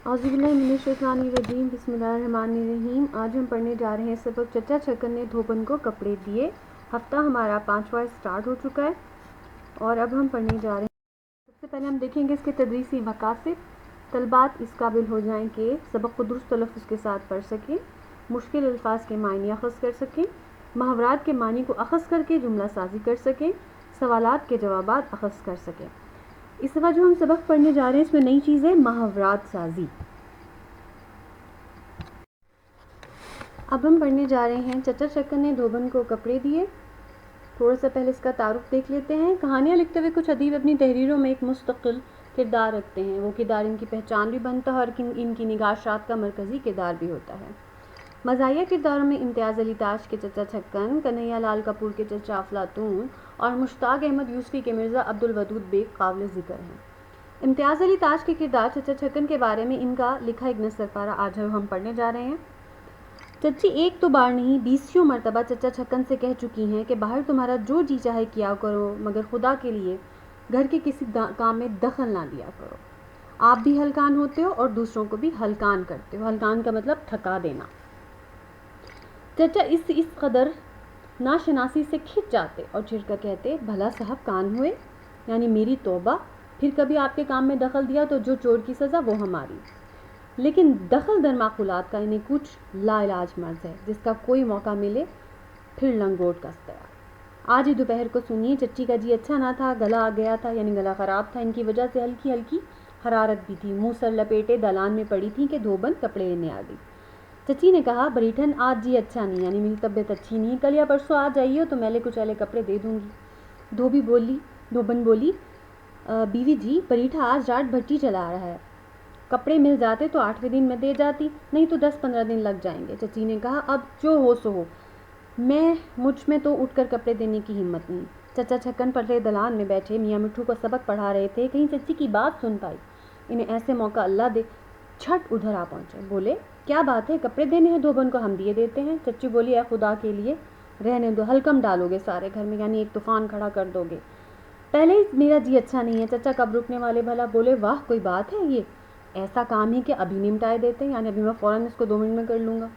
اعوذ باللہ من الشیطان الرجیم، بسم اللہ الرحمن الرحیم۔ آج ہم پڑھنے جا رہے ہیں سبق چچا چھکن نے دھوبن کو کپڑے دیے۔ ہفتہ ہمارا 5واں سٹارٹ ہو چکا ہے اور اب ہم پڑھنے جا رہے ہیں۔ سب سے پہلے ہم دیکھیں گے اس کے تدریسی مقاصد۔ طلبات اس قابل ہو جائیں کہ سبق کو درست تلفظ کے ساتھ پڑھ سکیں، مشکل الفاظ کے معنی اخذ کر سکیں، محاورات کے معنی کو اخذ کر کے جملہ سازی کر سکیں، سوالات کے جوابات اخذ کر سکیں۔ اس دفعہ جو ہم سبق پڑھنے جا رہے ہیں اس میں نئی چیز ہے محاورات سازی۔ اب ہم پڑھنے جا رہے ہیں چچا چھکن نے دھوبن کو کپڑے دیے۔ تھوڑا سا پہلے اس کا تعارف دیکھ لیتے ہیں۔ کہانیاں لکھتے ہوئے کچھ ادیب اپنی تحریروں میں ایک مستقل کردار رکھتے ہیں، وہ کردار ان کی پہچان بھی بنتا ہے اور ان کی نگاشات کا مرکزی کردار بھی ہوتا ہے۔ مزاحیہ کرداروں میں امتیاز علی تاش کے چچا چھکن، کنہیا لال کپور کے چچا افلاطون اور مشتاق احمد یوسفی کے مرزا عبدالودود بیگ قابل ذکر ہیں۔ امتیاز علی تاش کے کردار چچا چھکن کے بارے میں ان کا لکھا ایک نثر پارہ آج ہم پڑھنے جا رہے ہیں۔ چچی ایک تو بار نہیں 20 مرتبہ چچا چھکن سے کہہ چکی ہیں کہ باہر تمہارا جو جی چاہے کیا کرو، مگر خدا کے لیے گھر کے کسی کام میں دخل نہ دیا کرو۔ آپ بھی ہلکان ہوتے ہو اور دوسروں کو بھی ہلکان کرتے ہو۔ ہلکان کا مطلب تھکا دینا۔ چچا اس قدر ناشناسی سے کھنچ جاتے اور چڑھ کر کہتے، بھلا صاحب کان ہوئے، یعنی میری توبہ، پھر کبھی آپ کے کام میں دخل دیا تو جو چور کی سزا وہ ہماری۔ لیکن دخل در معقولات کا انہیں کچھ لا علاج مرض ہے، جس کا کوئی موقع ملے پھر لنگوٹ کستا ہے۔ آج ہی دوپہر کو سنیے، چچی کا جی اچھا نہ تھا، گلا آ گیا تھا، یعنی گلا خراب تھا۔ ان کی وجہ سے ہلکی ہلکی حرارت بھی تھی، منہ سر لپیٹے دالان میں پڑی تھی کہ دھوبن کپڑے لینے آ گئی۔ چچی نے کہا، بریٹھن آج جی اچھا نہیں، یعنی میری طبیعت اچھی نہیں، کل یا پرسوں آ جائیے تو میلے کچیلے کپڑے دے دوں گی۔ دھوبن بولی، بیوی جی بریٹھا آج رات بھٹی چلا رہا ہے، کپڑے مل جاتے تو 8ویں دن میں دے جاتی، نہیں تو 10-15 دن لگ جائیں گے۔ چچی نے کہا، اب جو ہو سو ہو، مجھ میں تو اٹھ کر کپڑے دینے کی ہمت نہیں۔ چچا چھکن پرلے دلان میں بیٹھے میاں مٹھو کو سبق پڑھا رہے تھے، کہیں چچی کی بات سن پائی۔ انہیں ایسے موقع اللہ دے، چھٹ ادھر آ پہنچے، بولے، کیا بات ہے، کپڑے دینے ہیں دھوبن کو، ہم دیے دیتے ہیں۔ چچی بولی، اے خدا کے لیے رہنے دو، ہلکم ڈالو گے سارے گھر میں، یعنی ایک طوفان کھڑا کر دو گے۔ پہلے ہی میرا جی اچھا نہیں ہے، چچا کب رکنے والے بھلا؟ بولے، واہ کوئی بات ہے، یہ ایسا کام ہی کہ ابھی نمٹائے دیتے ہیں، یعنی ابھی میں فوراً اس کو 2 منٹ میں کر لوں گا۔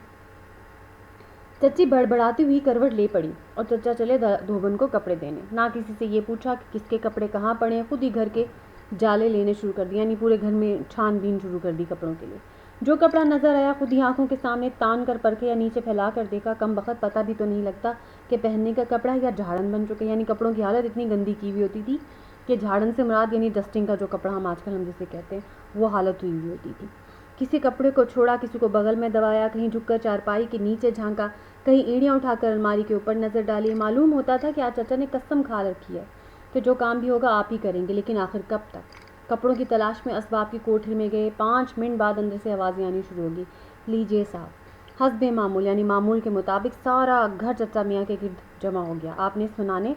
چچی بڑبڑاتی ہوئی کروٹ لے پڑی اور چچا چلے دھوبن کو کپڑے دینے۔ نہ کسی سے یہ پوچھا کہ کس کے کپڑے کہاں پڑے، خود ہی گھر کے جالے لینے شروع کر دی، یعنی پورے گھر میں چھان بین شروع کر دی کپڑوں کے لیے۔ جو کپڑا نظر آیا خود ہی آنکھوں کے سامنے تان کر پرکھے یا نیچے پھیلا کر دیکھا۔ کم بخت پتہ بھی تو نہیں لگتا کہ پہننے کا کپڑا یا جھاڑن بن چکے، یعنی کپڑوں کی حالت اتنی گندی کی ہوئی ہوتی تھی کہ جھاڑن سے مراد یعنی ڈسٹنگ کا جو کپڑا ہم آج کل جسے کہتے ہیں وہ حالت ہوئی ہوئی ہوتی تھی۔ کسی کپڑے کو چھوڑا، کسی کو بغل میں دبایا، کہیں جھک کر چارپائی کے نیچے جھانکا، کہیں ایڑیاں اٹھا کر الماری کے اوپر نظر ڈالی۔ معلوم ہوتا تھا کہ آج چچا نے قسم کھا رکھی ہے کہ جو کام بھی ہوگا آپ ہی کریں گے، لیکن آخر کب تک؟ کپڑوں کی تلاش میں اسباب کی کوٹری میں گئے، 5 منٹ بعد اندر سے آوازیں آنی شروع ہوگی، لیجیے صاحب۔ حسب معمول یعنی معمول کے مطابق سارا گھر چچا میاں کے گرد جمع ہو گیا۔ آپ نے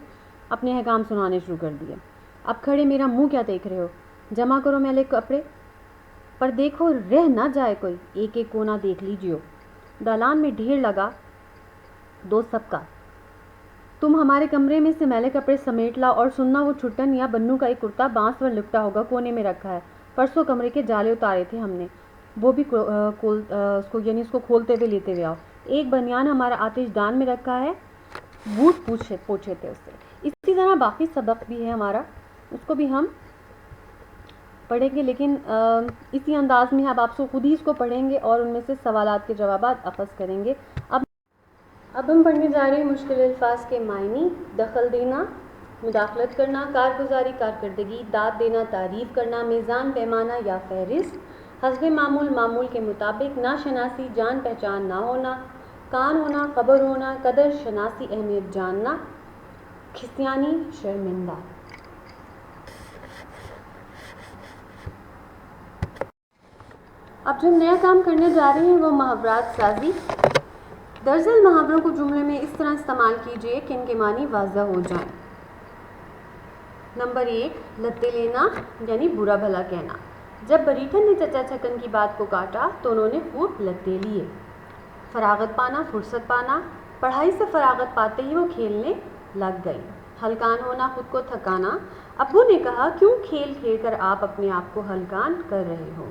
اپنے احکام سنانے شروع کر دیے۔ اب کھڑے میرا منہ کیا دیکھ رہے ہو؟ جمع کرو میلے کپڑے، پر دیکھو رہ نہ جائے کوئی، ایک ایک کونا دیکھ لیجیو۔ دالان میں ڈھیر لگا دو سب کا، تم ہمارے کمرے میں سے میلے کپڑے سمیٹ لاؤ، اور سننا وہ چھٹن یا بنو کا ایک کرتا بانس پر لپٹا ہوگا کونے میں رکھا ہے، پرسوں کمرے کے جالے اتارے تھے ہم نے، وہ بھی اس کو کھولتے ہوئے لیتے ہوئے آؤ۔ ایک بنیان ہمارا آتش دان میں رکھا ہے، بوٹ پوچھے تھے اس سے۔ اسی طرح باقی سبق بھی ہے ہمارا، اس کو بھی ہم پڑھیں گے، لیکن اسی انداز میں اب آپ خود ہی اس کو پڑھیں گے اور ان میں سے سوالات کے جوابات اخذ کریں گے۔ اب ہم پڑھنے جا رہے ہیں مشکل الفاظ کے معنی۔ دخل دینا، مداخلت کرنا، کارگزاری کارکردگی، داد دینا تعریف کرنا، میزان پیمانہ یا فہرست، حسب معمول معمول کے مطابق، ناشناسی جان پہچان نہ ہونا، کان ہونا، خبر ہونا، قدر شناسی اہمیت جاننا، کھسیانی شرمندہ۔ اب جو نیا کام کرنے جا رہے ہیں وہ محاورات سازی۔ درجن محاوروں کو جملے میں اس طرح استعمال کیجیے کہ ان کے معنی واضح ہو جائیں۔ نمبر 1، لتے لینا یعنی برا بھلا کہنا۔ جب بریٹھن نے چچا چھکن کی بات کو کاٹا تو انہوں نے خوب لتے لیے۔ فراغت پانا، فرصت پانا، پڑھائی سے فراغت پاتے ہی وہ کھیلنے لگ گئی۔ ہلکان ہونا، خود کو تھکانا۔ ابو نے کہا، کیوں کھیل کھیل کر آپ اپنے آپ کو ہلکان کر رہے ہو؟